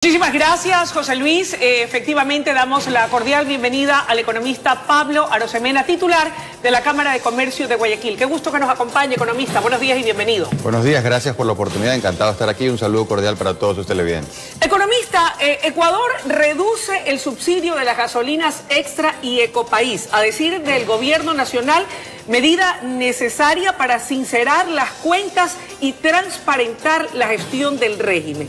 Muchísimas gracias, José Luis. Efectivamente, damos la cordial bienvenida al economista Pablo Arosemena, titular de la Cámara de Comercio de Guayaquil. Qué gusto que nos acompañe, economista. Buenos días y bienvenido. Buenos días, gracias por la oportunidad. Encantado de estar aquí. Un saludo cordial para todos sus televidentes. Economista, Ecuador reduce el subsidio de las gasolinas Extra y Ecopaís. A decir del gobierno nacional, medida necesaria para sincerar las cuentas y transparentar la gestión del régimen.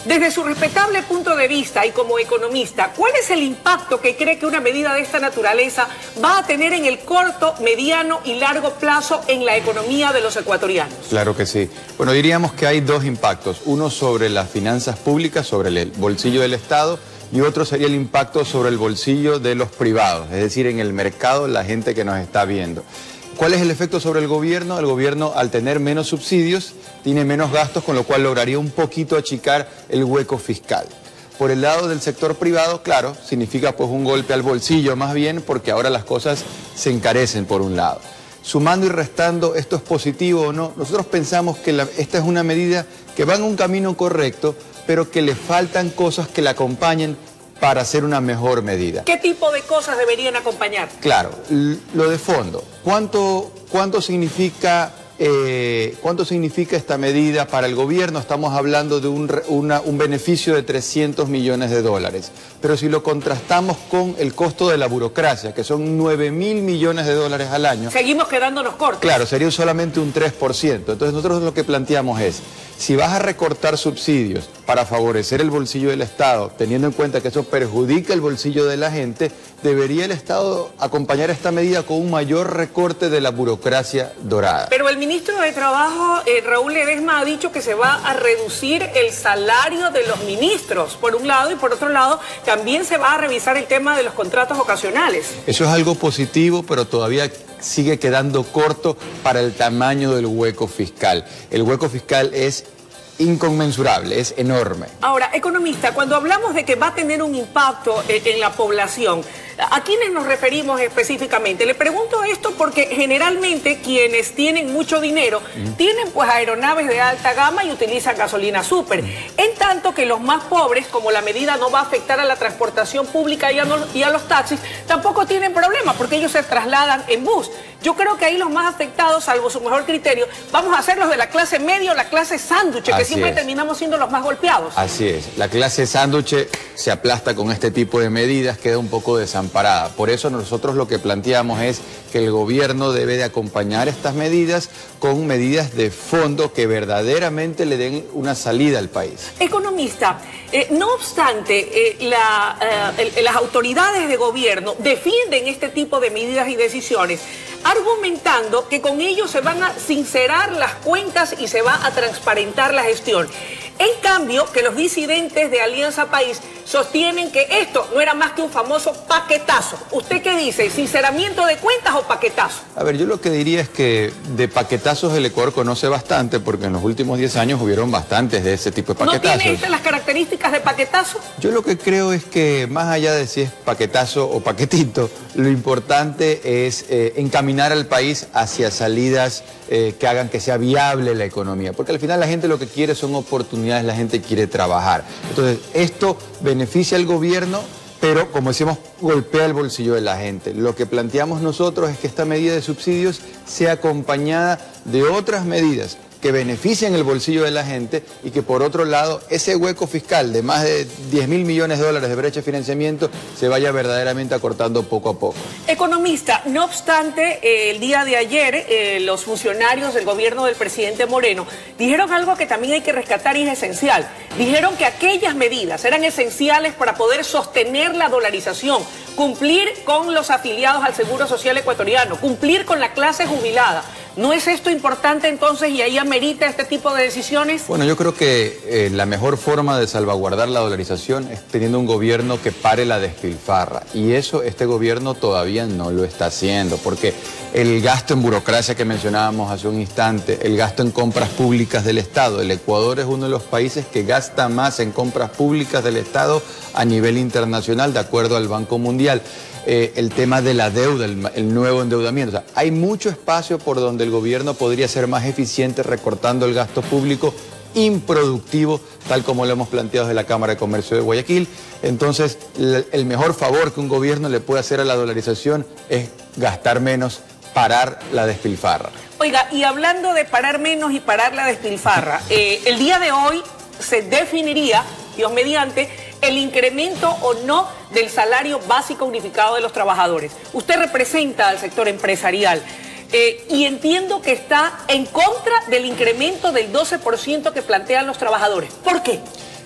Desde su respetable punto de vista y como economista, ¿cuál es el impacto que cree que una medida de esta naturaleza va a tener en el corto, mediano y largo plazo en la economía de los ecuatorianos? Claro que sí. Bueno, diríamos que hay dos impactos. Uno sobre las finanzas públicas, sobre el bolsillo del Estado, y otro sería el impacto sobre el bolsillo de los privados, es decir, en el mercado, la gente que nos está viendo. ¿Cuál es el efecto sobre el gobierno? El gobierno, al tener menos subsidios, tiene menos gastos, con lo cual lograría un poquito achicar el hueco fiscal. Por el lado del sector privado, claro, significa pues un golpe al bolsillo más bien, porque ahora las cosas se encarecen por un lado. Sumando y restando, ¿esto es positivo o no? Nosotros pensamos que esta es una medida que va en un camino correcto, pero que le faltan cosas que la acompañen para hacer una mejor medida. ¿Qué tipo de cosas deberían acompañar? Claro, lo de fondo. ¿Cuánto significa esta medida para el gobierno? Estamos hablando de un beneficio de 300 millones de dólares. Pero si lo contrastamos con el costo de la burocracia, que son 9.000 millones de dólares al año... Seguimos quedándonos cortos. Claro, sería solamente un 3%. Entonces nosotros lo que planteamos es, si vas a recortar subsidios para favorecer el bolsillo del Estado, teniendo en cuenta que eso perjudica el bolsillo de la gente, debería el Estado acompañar esta medida con un mayor recorte de la burocracia dorada. Pero el ministro de Trabajo, Raúl Ledesma, ha dicho que se va a reducir el salario de los ministros, por un lado, y por otro lado, también se va a revisar el tema de los contratos ocasionales. Eso es algo positivo, pero todavía sigue quedando corto para el tamaño del hueco fiscal. El hueco fiscal es inconmensurable, es enorme. Ahora, economista, cuando hablamos de que va a tener un impacto en la población, ¿a quiénes nos referimos específicamente? Le pregunto esto porque generalmente quienes tienen mucho dinero tienen pues aeronaves de alta gama y utilizan gasolina súper. En tanto que los más pobres, como la medida no va a afectar a la transportación pública y a los taxis, tampoco tienen problema porque ellos se trasladan en bus. Yo creo que ahí los más afectados, salvo su mejor criterio, vamos a ser los de la clase media o la clase sándwich, que siempre terminamos siendo los más golpeados. Así es. La clase sándwich se aplasta con este tipo de medidas, queda un poco desamparada. Por eso nosotros lo que planteamos es que el gobierno debe de acompañar estas medidas con medidas de fondo que verdaderamente le den una salida al país. Economista, no obstante, las autoridades de gobierno defienden este tipo de medidas y decisiones, argumentando que con ello se van a sincerar las cuentas y se va a transparentar la gestión. En cambio, que los disidentes de Alianza País sostienen que esto no era más que un famoso paquetazo. ¿Usted qué dice? ¿Sinceramiento de cuentas o paquetazo? A ver, yo lo que diría es que de paquetazos el Ecuador conoce bastante, porque en los últimos 10 años hubieron bastantes de ese tipo de paquetazos. ¿No tiene estas las características de paquetazo? Yo lo que creo es que más allá de si es paquetazo o paquetito, lo importante es encaminar al país hacia salidas que hagan que sea viable la economía, porque al final la gente lo que quiere son oportunidades, la gente quiere trabajar. Entonces, esto beneficia al gobierno, pero, como decimos, golpea el bolsillo de la gente. Lo que planteamos nosotros es que esta medida de subsidios sea acompañada de otras medidas que beneficien el bolsillo de la gente y que, por otro lado, ese hueco fiscal de más de 10.000 millones de dólares de brecha de financiamiento se vaya verdaderamente acortando poco a poco. Economista, no obstante, el día de ayer los funcionarios del gobierno del presidente Moreno dijeron algo que también hay que rescatar y es esencial. Dijeron que aquellas medidas eran esenciales para poder sostener la dolarización, cumplir con los afiliados al Seguro Social ecuatoriano, cumplir con la clase jubilada. ¿No es esto importante entonces y ahí amerita este tipo de decisiones? Bueno, yo creo que la mejor forma de salvaguardar la dolarización es teniendo un gobierno que pare la despilfarra. Y eso este gobierno todavía no lo está haciendo, porque el gasto en burocracia que mencionábamos hace un instante, el gasto en compras públicas del Estado. El Ecuador es uno de los países que gasta más en compras públicas del Estado a nivel internacional, de acuerdo al Banco Mundial. El tema de la deuda, el nuevo endeudamiento. O sea, hay mucho espacio por donde el gobierno podría ser más eficiente recortando el gasto público improductivo, tal como lo hemos planteado desde la Cámara de Comercio de Guayaquil. Entonces, el mejor favor que un gobierno le puede hacer a la dolarización es gastar menos, parar la despilfarra. Oiga, y hablando de parar menos y parar la despilfarra, el día de hoy se definiría, Dios mediante, el incremento o no del salario básico unificado de los trabajadores. Usted representa al sector empresarial y entiendo que está en contra del incremento del 12% que plantean los trabajadores. ¿Por qué?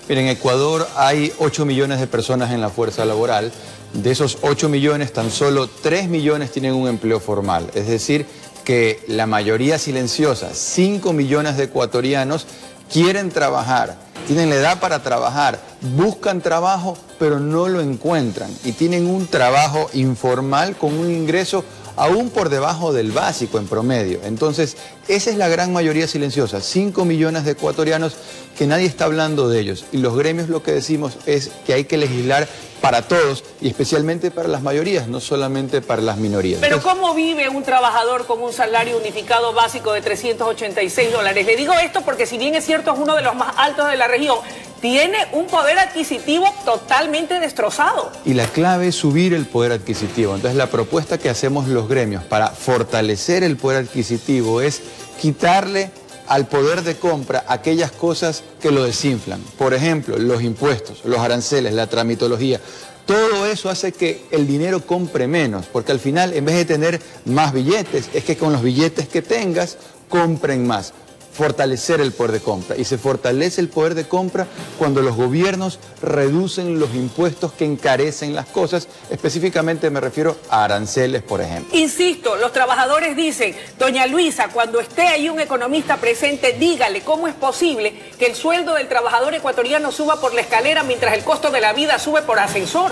Miren, en Ecuador hay 8 millones de personas en la fuerza laboral. De esos 8 millones, tan solo 3 millones tienen un empleo formal. Es decir, que la mayoría silenciosa, 5 millones de ecuatorianos, quieren trabajar, tienen la edad para trabajar, buscan trabajo, pero no lo encuentran y tienen un trabajo informal con un ingreso aún por debajo del básico en promedio. Entonces, esa es la gran mayoría silenciosa, 5 millones de ecuatorianos que nadie está hablando de ellos. Y los gremios lo que decimos es que hay que legislar para todos y especialmente para las mayorías, no solamente para las minorías. Pero entonces, ¿cómo vive un trabajador con un salario unificado básico de $386? Le digo esto porque si bien es cierto es uno de los más altos de la región, tiene un poder adquisitivo totalmente destrozado. Y la clave es subir el poder adquisitivo. Entonces la propuesta que hacemos los gremios para fortalecer el poder adquisitivo es quitarle al poder de compra aquellas cosas que lo desinflan. Por ejemplo, los impuestos, los aranceles, la tramitología. Todo eso hace que el dinero compre menos, porque al final, en vez de tener más billetes, es que con los billetes que tengas, compren más. Fortalecer el poder de compra. Y se fortalece el poder de compra cuando los gobiernos reducen los impuestos que encarecen las cosas. Específicamente me refiero a aranceles, por ejemplo. Insisto, los trabajadores dicen, doña Luisa, cuando esté ahí un economista presente, dígale cómo es posible que el sueldo del trabajador ecuatoriano suba por la escalera mientras el costo de la vida sube por ascensor.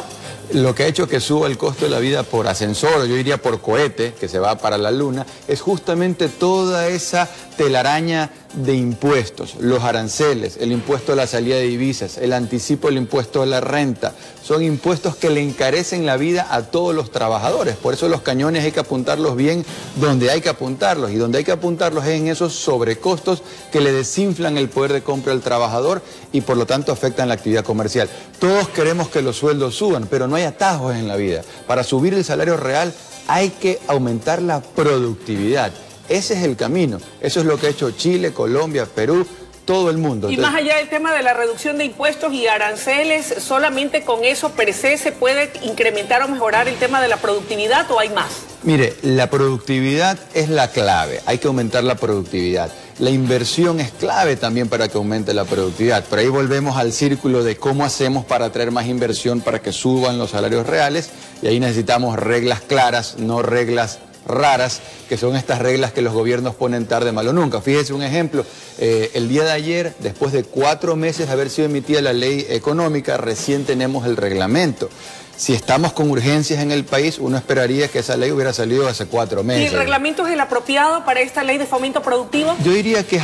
Lo que ha hecho que suba el costo de la vida por ascensor, o yo diría por cohete, que se va para la luna, es justamente toda esa telaraña de impuestos, los aranceles, el impuesto a la salida de divisas, el anticipo del impuesto a la renta. Son impuestos que le encarecen la vida a todos los trabajadores. Por eso los cañones hay que apuntarlos bien donde hay que apuntarlos. Y donde hay que apuntarlos es en esos sobrecostos que le desinflan el poder de compra al trabajador y por lo tanto afectan la actividad comercial. Todos queremos que los sueldos suban, pero no hay atajos en la vida. Para subir el salario real hay que aumentar la productividad. Ese es el camino. Eso es lo que ha hecho Chile, Colombia, Perú, todo el mundo. Y entonces, más allá del tema de la reducción de impuestos y aranceles, ¿solamente con eso per se se puede incrementar o mejorar el tema de la productividad o hay más? Mire, la productividad es la clave. Hay que aumentar la productividad. La inversión es clave también para que aumente la productividad. Pero ahí volvemos al círculo de cómo hacemos para atraer más inversión para que suban los salarios reales. Y ahí necesitamos reglas claras, no reglas raras, que son estas reglas que los gobiernos ponen tarde, mal o nunca. Fíjese un ejemplo, el día de ayer, después de 4 meses de haber sido emitida la ley económica, recién tenemos el reglamento. Si estamos con urgencias en el país, uno esperaría que esa ley hubiera salido hace 4 meses. ¿Y el reglamento es el apropiado para esta ley de fomento productivo? Yo diría que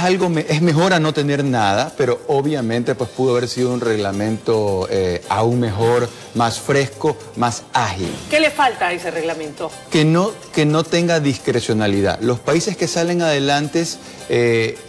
es mejor a no tener nada, pero obviamente pues pudo haber sido un reglamento aún mejor, más fresco, más ágil. ¿Qué le falta a ese reglamento? Que no tenga discrecionalidad. Los países que salen adelante,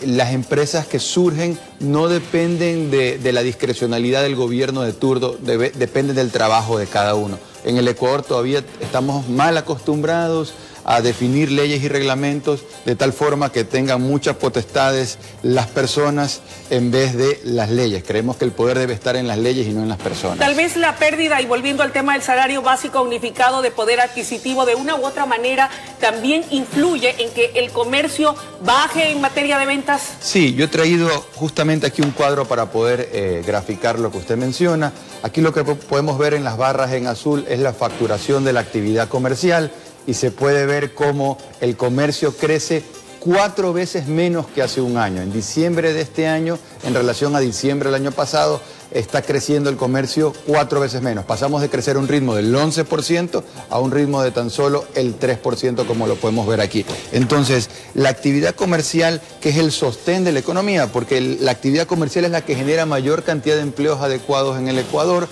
las empresas que surgen no dependen de la discrecionalidad del gobierno de turno, dependen del trabajo de cada uno. En el Ecuador todavía estamos mal acostumbrados a definir leyes y reglamentos de tal forma que tengan muchas potestades las personas en vez de las leyes. Creemos que el poder debe estar en las leyes y no en las personas. Tal vez la pérdida, y volviendo al tema del salario básico unificado de poder adquisitivo, de una u otra manera también influye en que el comercio baje en materia de ventas. Sí, yo he traído justamente aquí un cuadro para poder graficar lo que usted menciona. Aquí lo que podemos ver en las barras en azul es la facturación de la actividad comercial y se puede ver cómo el comercio crece 4 veces menos que hace un año. En diciembre de este año, en relación a diciembre del año pasado, está creciendo el comercio 4 veces menos. Pasamos de crecer a un ritmo del 11% a un ritmo de tan solo el 3%, como lo podemos ver aquí. Entonces, la actividad comercial, que es el sostén de la economía, porque la actividad comercial es la que genera mayor cantidad de empleos adecuados en el Ecuador,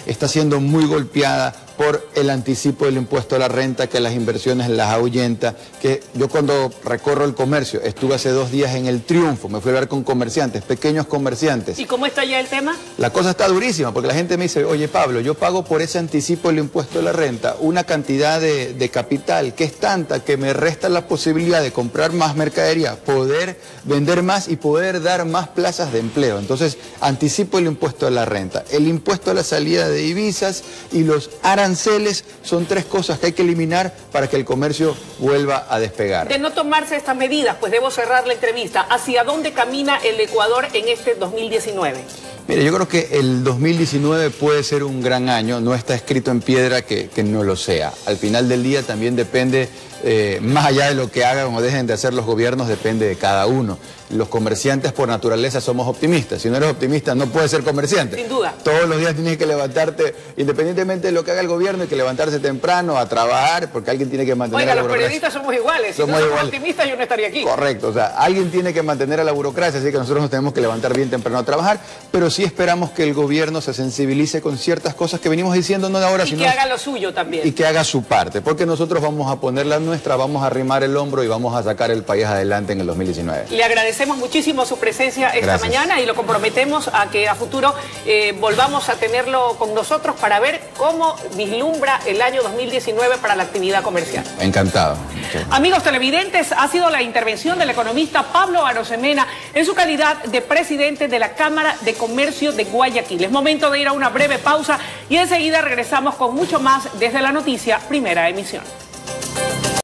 está siendo muy golpeada por el anticipo del impuesto a la renta, que las inversiones las ahuyenta, que yo cuando recorro el comercio, estuve hace 2 días en el Triunfo, me fui a hablar con comerciantes, pequeños comerciantes. ¿Y cómo está ya el tema? La cosa está durísima, porque la gente me dice, oye Pablo, yo pago por ese anticipo del impuesto a la renta una cantidad de capital que es tanta que me resta la posibilidad de comprar más mercadería, poder vender más y poder dar más plazas de empleo. Entonces, anticipo el impuesto a la renta, el impuesto a la salida de divisas y los aranceles son 3 cosas que hay que eliminar para que el comercio vuelva a despegar. De no tomarse estas medidas, pues debo cerrar la entrevista. ¿Hacia dónde camina el Ecuador en este 2019? Mire, yo creo que el 2019 puede ser un gran año, no está escrito en piedra que no lo sea. Al final del día también depende, más allá de lo que hagan o dejen de hacer los gobiernos, depende de cada uno. Los comerciantes por naturaleza somos optimistas. Si no eres optimista no puedes ser comerciante. Sin duda. Todos los días tienes que levantarte, independientemente de lo que haga el gobierno, hay que levantarse temprano a trabajar porque alguien tiene que mantener a la burocracia. Oiga, los periodistas somos iguales. Si no somos optimistas yo no estaría aquí. Correcto, o sea, alguien tiene que mantener a la burocracia, así que nosotros nos tenemos que levantar bien temprano a trabajar, pero sí esperamos que el gobierno se sensibilice con ciertas cosas que venimos diciendo no de ahora, sino... Y que haga lo suyo también. Y que haga su parte, porque nosotos vamos a poner la nuestra, vamos a arrimar el hombro y vamos a sacar el país adelante en el 2019. Le agradecemos muchísimo su presencia esta mañana y lo comprometemos a que a futuro volvamos a tenerlo con nosotros para ver cómo vislumbra el año 2019 para la actividad comercial. Encantado. Amigos televidentes, ha sido la intervención del economista Pablo Arosemena en su calidad de presidente de la Cámara de Comercio de Guayaquil. Es momento de ir a una breve pausa y enseguida regresamos con mucho más desde la noticia Primera Emisión.